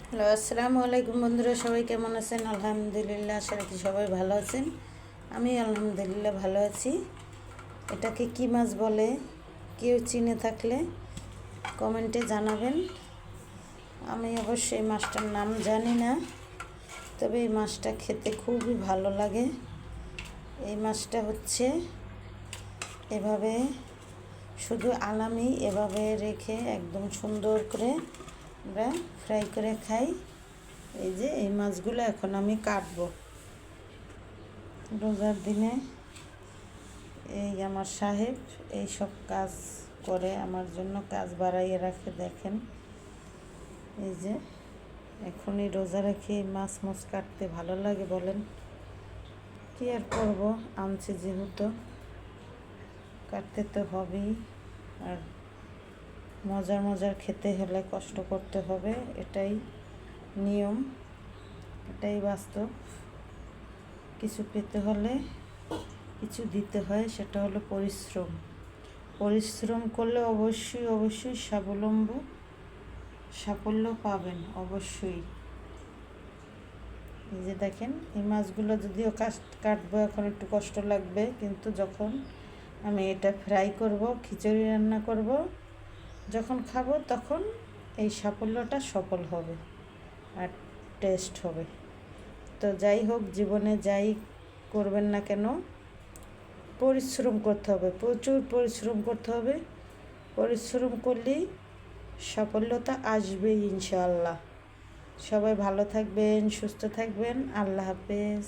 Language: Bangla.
হ্যালো, আসসালামু আলাইকুম বন্ধুরা, সবাই কেমন আছেন? আলহামদুলিল্লাহ, আশা রাখি সবাই ভালো আছেন। আমি আলহামদুলিল্লাহ ভালো আছি। এটাকে কি মাছ বলে কেউ চিনে থাকলে কমেন্টে জানাবেন। আমি অবশ্যই এই মাছটার নাম জানি না, তবে এই মাছটা খেতে খুবই ভালো লাগে। এই মাছটা হচ্ছে এভাবে শুধু আলামি এভাবে রেখে একদম সুন্দর করে আমরা ফ্রাই করে খাই। এই যে এই মাছগুলো এখন আমি কাটবো। রোজার দিনে এই আমার সাহেব এই সব কাজ করে, আমার জন্য কাজ বাড়াইয়ে রাখে। দেখেন, এই যে এখনই রোজা রেখে মাছ কাটতে ভালো লাগে বলেন, কি আর করব, আনছে যেহেতু কাটতে তো হবেই। আর মজার মজার খেতে হলে কষ্ট করতে হবে, এটাই নিয়ম, এটাই বাস্তব। কিছু পেতে হলে কিছু দিতে হয়, সেটা হলো পরিশ্রম। পরিশ্রম করলে অবশ্যই অবশ্যই সাফল্য পাবেন অবশ্যই। এই যে দেখেন, এই মাছগুলো যদিও কাটবো এখন একটু কষ্ট লাগবে, কিন্তু যখন আমি এটা ফ্রাই করব, খিচুড়ি রান্না করব, যখন খাবো তখন এই সাফল্যটা সফল হবে আর টেস্ট হবে। তো যাই হোক, জীবনে যাই করবেন না কেন পরিশ্রম করতে হবে, প্রচুর পরিশ্রম করতে হবে। পরিশ্রম করলেই সাফল্যতা আসবেই ইনশাআল্লাহ। সবাই ভালো থাকবেন, সুস্থ থাকবেন। আল্লাহ হাফেজ।